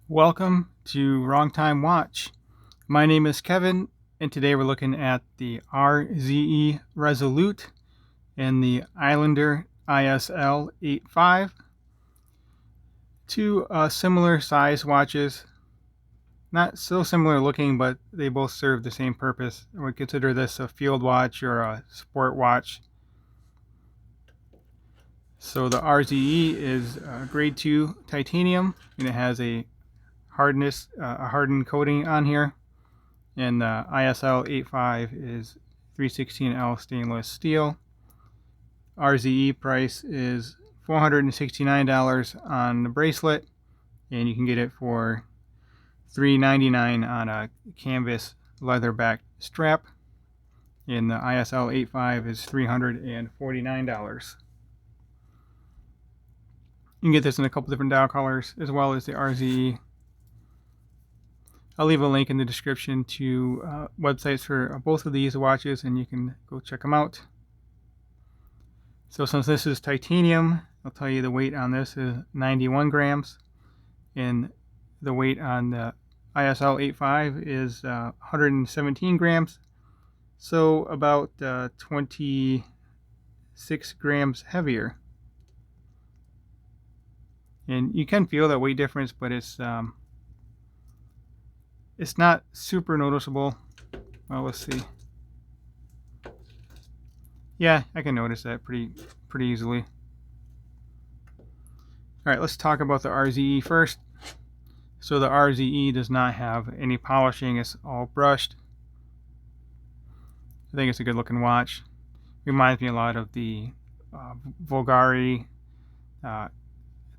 Welcome to Wrong Time Watch. My name is Kevin, and today we're looking at the RZE Resolute and the Islander ISL-85. Two similar size watches, not so similar looking, but they both serve the same purpose. I would consider this a field watch or a sport watch. So the RZE is grade 2 titanium, and it has a hardened coating on here. And the ISL-85 is 316L stainless steel. RZE price is $469 on the bracelet, and you can get it for $399 on a canvas leather-backed strap. And the ISL-85 is $349. You can get this in a couple different dial colors, as well as the RZE. I'll leave a link in the description to websites for both of these watches, and you can go check them out. So since this is titanium, I'll tell you the weight on this is 91 grams, and the weight on the ISL-85 is 117 grams, so about 26 grams heavier. And you can feel that weight difference, but it's not super noticeable. Well, let's see. Yeah, I can notice that pretty easily. All right, let's talk about the RZE first. So the RZE does not have any polishing. It's all brushed. I think it's a good looking watch. Reminds me a lot of the Vulgari. I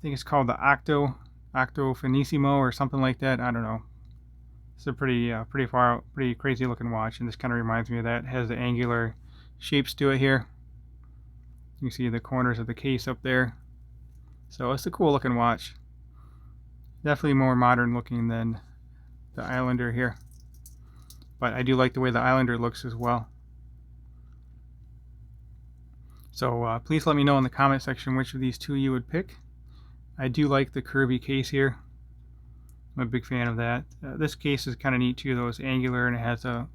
think it's called the Octo Finissimo or something like that. I don't know. It's a pretty crazy looking watch, and this kind of reminds me of that. It has the angular shapes to it here. You can see the corners of the case up there. So it's a cool looking watch. Definitely more modern looking than the Islander here. But I do like the way the Islander looks as well. So please let me know in the comment section which of these two you would pick. I do like the curvy case here. I'm a big fan of that. This case is kind of neat too, though. It's angular and it has a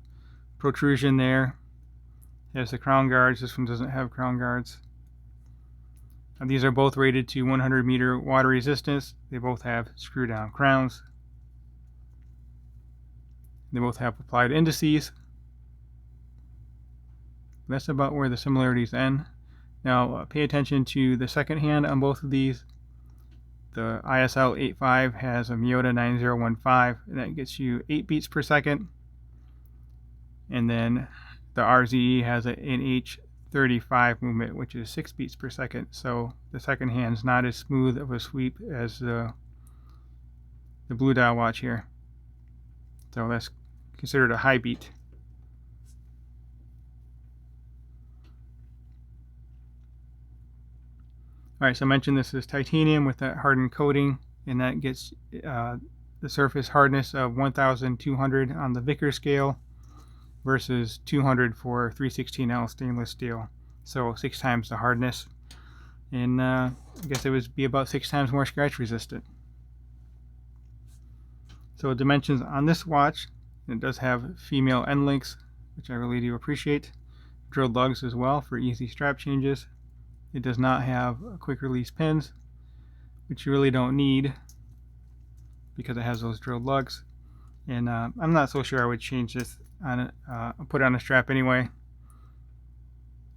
protrusion there. It has the crown guards. This one doesn't have crown guards. These are both rated to 100 meter water resistance. They both have screw down crowns. They both have applied indices. That's about where the similarities end. Now pay attention to the second hand on both of these. The ISL-85 has a Miyota 9015, and that gets you 8 beats per second. And then the RZE has an NH35 movement, which is 6 beats per second. So the second hand is not as smooth of a sweep as the blue dial watch here. So that's considered a high beat. Alright, so I mentioned this is titanium with that hardened coating, and that gets the surface hardness of 1,200 on the Vickers scale versus 200 for 316L stainless steel. So 6 times the hardness, and I guess it would be about 6 times more scratch resistant. So dimensions on this watch, it does have female end links, which I really do appreciate. Drilled lugs as well for easy strap changes. It does not have quick release pins, which you really don't need because it has those drilled lugs. And I'm not so sure I would change this on put it on a strap anyway.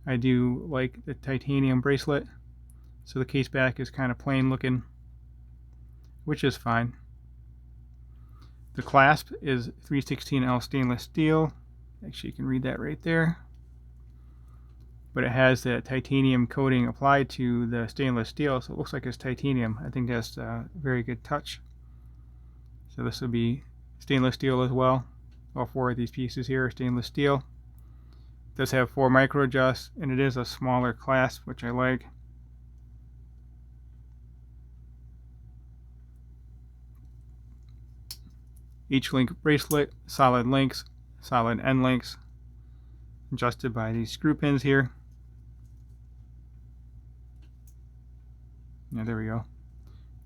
I do like the titanium bracelet, so the case back is kind of plain looking, which is fine. The clasp is 316L stainless steel. Actually, you can read that right there. But it has that titanium coating applied to the stainless steel, so it looks like it's titanium. I think that's a very good touch. So this will be stainless steel as well. All 4 of these pieces here are stainless steel. It does have 4 micro adjusts, and it is a smaller clasp, which I like. Each link bracelet, solid links, solid end links, adjusted by these screw pins here. Yeah, there we go.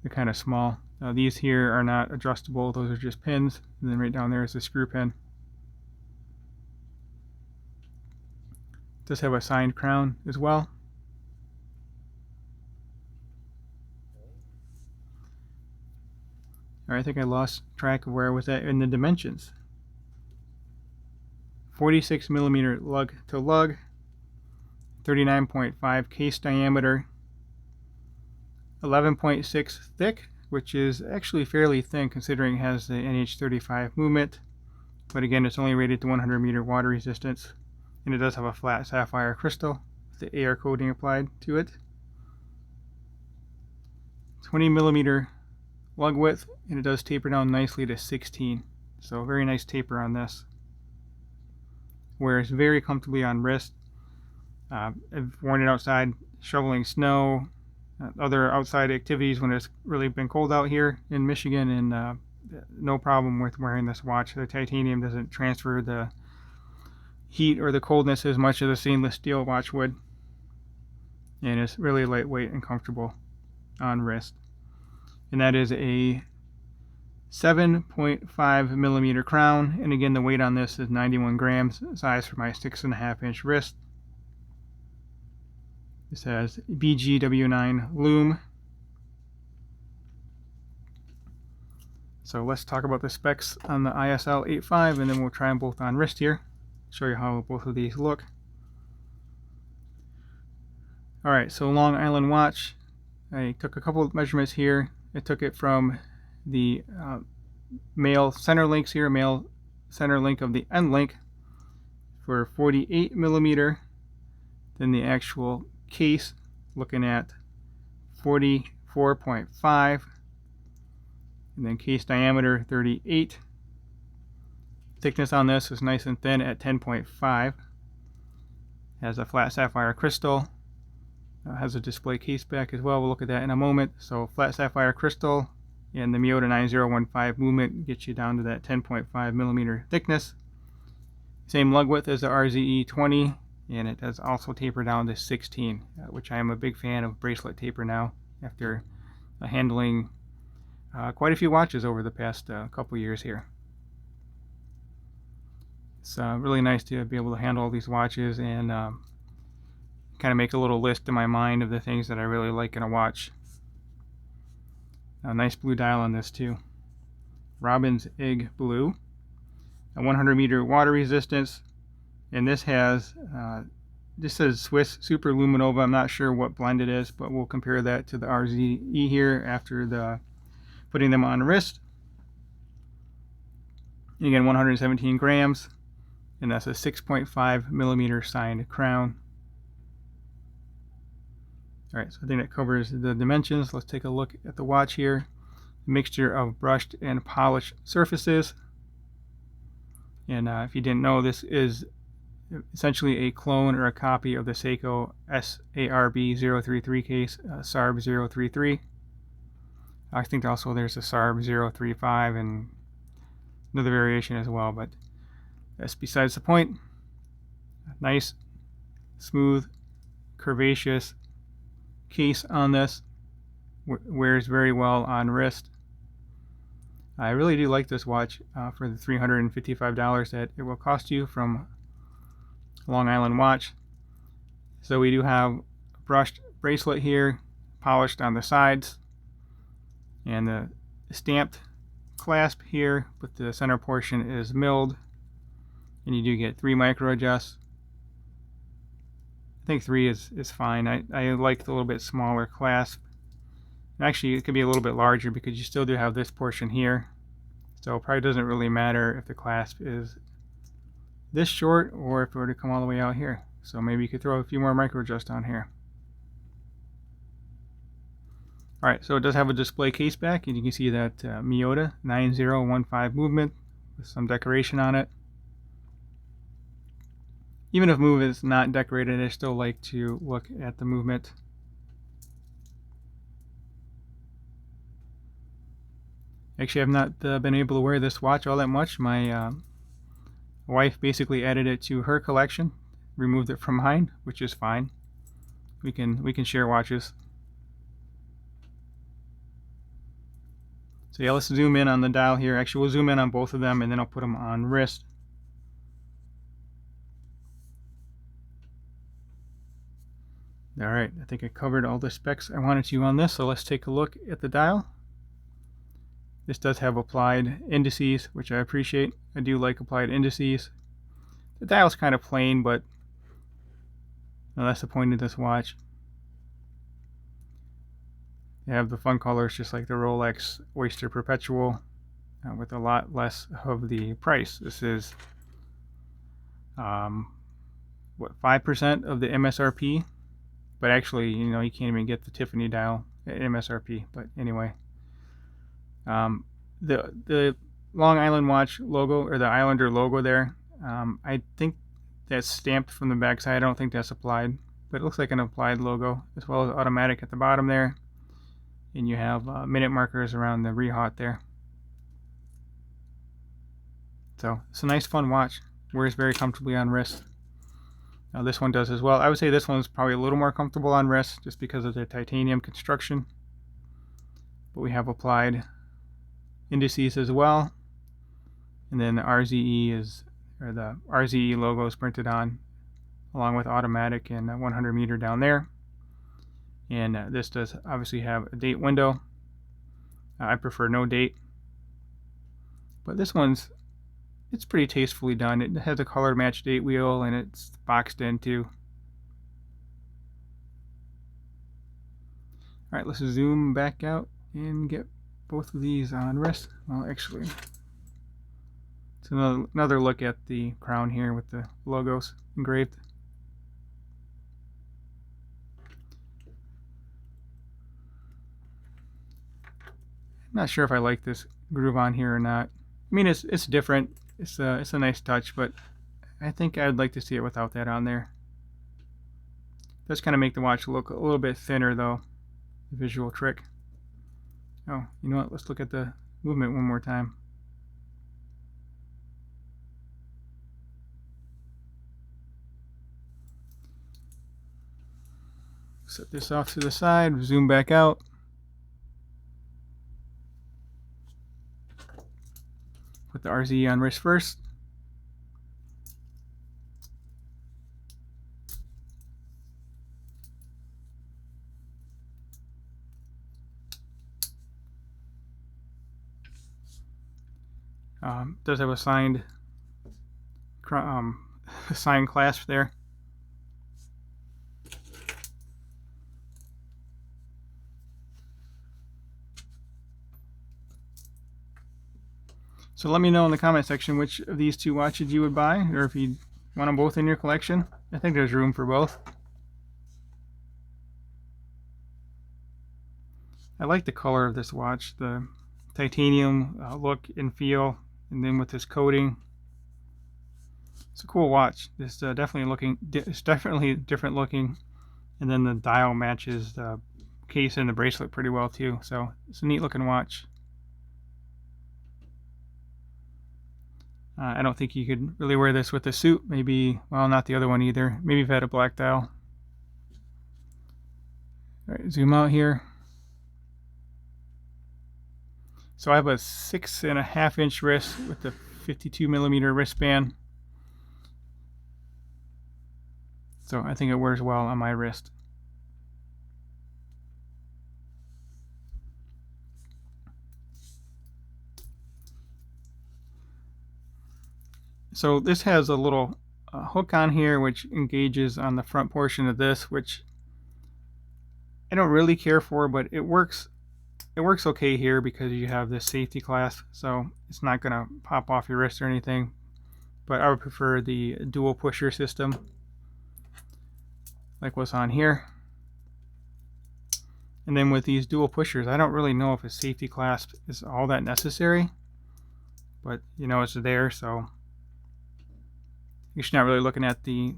They're kind of small. These here are not adjustable, those are just pins, and then right down there is the screw pin. It does have a signed crown as well. I think I lost track of where I was at in the dimensions. 46 millimeter lug to lug, 39.5 case diameter, 11.6 thick, which is actually fairly thin considering it has the NH35 movement, but again it's only rated to 100 meter water resistance, and it does have a flat sapphire crystal with the AR coating applied to it. 20 millimeter lug width, and it does taper down nicely to 16, so very nice taper on this. Wears very comfortably on wrist. I've worn it outside shoveling snow, other outside activities when it's really been cold out here in Michigan, and no problem with wearing this watch. The titanium doesn't transfer the heat or the coldness as much as a stainless steel watch would, and it's really lightweight and comfortable on wrist. And that is a 7.5 millimeter crown, and again the weight on this is 91 grams, size for my 6.5 inch wrist. This has BGW9 Lume. So let's talk about the specs on the ISL-85, and then we'll try them both on wrist here. Show you how both of these look. Alright, so Long Island watch. I took a couple of measurements here. I took it from the male center links here, male center link of the end link for 48 millimeter. Then the actual case, looking at 44.5, and then case diameter 38. Thickness on this is nice and thin at 10.5. Has a flat sapphire crystal. Has a display case back as well. We'll look at that in a moment. So flat sapphire crystal, and the Miyota 9015 movement gets you down to that 10.5 millimeter thickness. Same lug width as the RZE 20, and it does also taper down to 16, which I am a big fan of bracelet taper now after handling quite a few watches over the past couple years here. It's really nice to be able to handle all these watches and kind of make a little list in my mind of the things that I really like in a watch. A nice blue dial on this too. Robin's Egg Blue. A 100 meter water resistance, and this has this says Swiss Super Luminova. I'm not sure what blend it is, but we'll compare that to the RZE here after putting them on wrist. Again, 117 grams, and that's a 6.5 millimeter signed crown. Alright, so I think that covers the dimensions. Let's take a look at the watch here. A mixture of brushed and polished surfaces. And if you didn't know, this is essentially a clone or a copy of the Seiko SARB 033 case, SARB 033. I think also there's a SARB 035 and another variation as well, but that's besides the point. Nice, smooth, curvaceous case on this. Wears very well on wrist. I really do like this watch for the $355 that it will cost you from Long Island Watch. So we do have a brushed bracelet here, polished on the sides, and the stamped clasp here, but the center portion is milled, and you do get 3 micro adjusts. I think 3 is fine. I like the little bit smaller clasp. Actually, it could be a little bit larger because you still do have this portion here. So it probably doesn't really matter if the clasp is this short or if it were to come all the way out here. So maybe you could throw a few more micro adjusts on here. Alright, so it does have a display case back, and you can see that Miyota 9015 movement with some decoration on it. Even if movement is not decorated, I still like to look at the movement. Actually, I've not been able to wear this watch all that much. My wife basically added it to her collection, removed it from mine, which is fine. We can share watches. So yeah, let's zoom in on the dial here. Actually, we'll zoom in on both of them and then I'll put them on wrist. All right, I think I covered all the specs I wanted to on this, so let's take a look at the dial. This does have applied indices, which I appreciate. I do like applied indices. The dial's kind of plain, but that's the point of this watch. You have the fun colors just like the Rolex Oyster Perpetual, with a lot less of the price. This is what, 5% of the MSRP, but actually, you can't even get the Tiffany dial at MSRP. But anyway, the Long Island watch logo, or the Islander logo there, I think that's stamped from the back side. I don't think that's applied, but it looks like an applied logo, as well as automatic at the bottom there. And you have minute markers around the rehaut there. So it's a nice fun watch. Wears very comfortably on wrist. Now this one does as well. I would say this one's probably a little more comfortable on wrist just because of the titanium construction. But we have applied indices as well. And then the RZE the RZE logo is printed on, along with automatic and 100 meter down there. And this does obviously have a date window. I prefer no date. But this it's pretty tastefully done. It has a color match date wheel and it's boxed in too. Alright, let's zoom back out and get both of these on wrist. Well, actually, it's another look at the crown here with the logos engraved. I'm not sure if I like this groove on here or not. I mean, it's different. It's a nice touch, but I think I'd like to see it without that on there. It does kind of make the watch look a little bit thinner, though. The visual trick. Oh, you know what? Let's look at the movement one more time. Set this off to the side. Zoom back out. Put the RZE on wrist first. Does have a signed clasp there. So let me know in the comment section which of these two watches you would buy, or if you want them both in your collection. I think there's room for both. I like the color of this watch, the titanium look and feel, and then with this coating. It's a cool watch. It's definitely different looking, and then the dial matches the case and the bracelet pretty well too. So it's a neat looking watch. I don't think you could really wear this with a suit. Maybe, well, not the other one either. Maybe if it had a black dial. All right, zoom out here. So I have a 6.5-inch wrist with the 52mm wristband. So I think it wears well on my wrist. So this has a little hook on here which engages on the front portion of this, which I don't really care for, but it works okay here because you have this safety clasp, so it's not going to pop off your wrist or anything. But I would prefer the dual pusher system like what's on here. And then with these dual pushers, I don't really know if a safety clasp is all that necessary, but it's there, so you're not really looking at the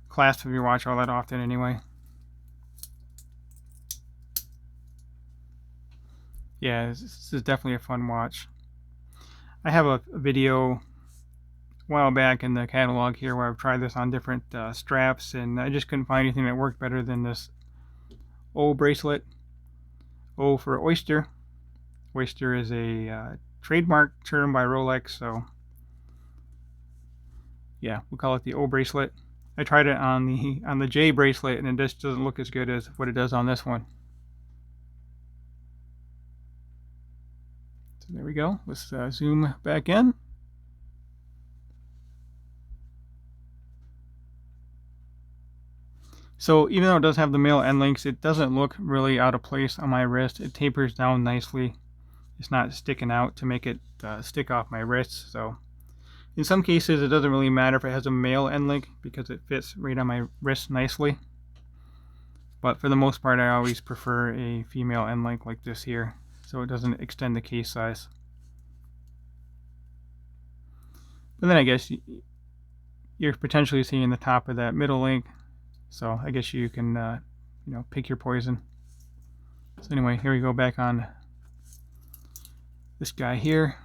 clasp of your watch all that often anyway. Yeah, this is definitely a fun watch. I have a video a while back in the catalog here where I've tried this on different straps, and I just couldn't find anything that worked better than this O bracelet. O for oyster, Oyster is a trademark term by Rolex, so yeah, we'll call it the O bracelet. I tried it on the J bracelet, and it just doesn't look as good as what it does on this one. So there we go. Let's zoom back in. So even though it does have the male end links, it doesn't look really out of place on my wrist. It tapers down nicely. It's not sticking out to make it stick off my wrist. So in some cases, it doesn't really matter if it has a male end link because it fits right on my wrist nicely. But for the most part, I always prefer a female end link like this here, so it doesn't extend the case size. But then I guess you're potentially seeing the top of that middle link, so I guess you can pick your poison. So anyway, here we go back on this guy here.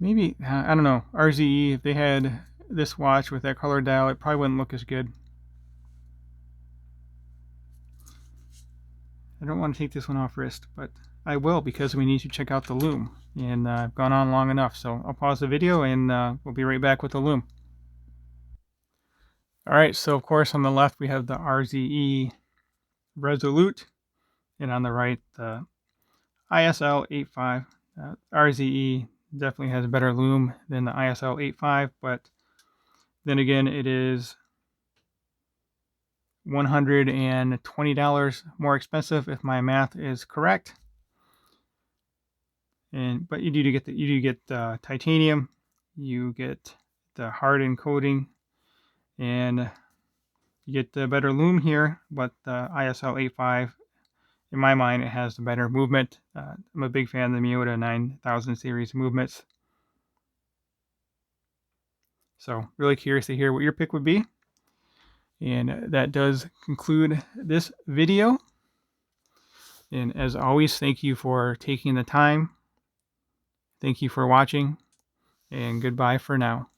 Maybe, I don't know, RZE, if they had this watch with that color dial, it probably wouldn't look as good. I don't want to take this one off wrist, but I will because we need to check out the Lume. And I've gone on long enough, so I'll pause the video and we'll be right back with the Lume. Alright, so of course on the left we have the RZE Resolute, and on the right the ISL-85. RZE definitely has a better Lume than the ISL-85, but then again it is $120 more expensive if my math is correct. But you do get the titanium, you get the hardened coating, and you get the better Lume here. But the ISL-85, in my mind, it has the better movement. I'm a big fan of the Miyota 9000 series movements. So really curious to hear what your pick would be. And that does conclude this video. And as always, thank you for taking the time. Thank you for watching, and goodbye for now.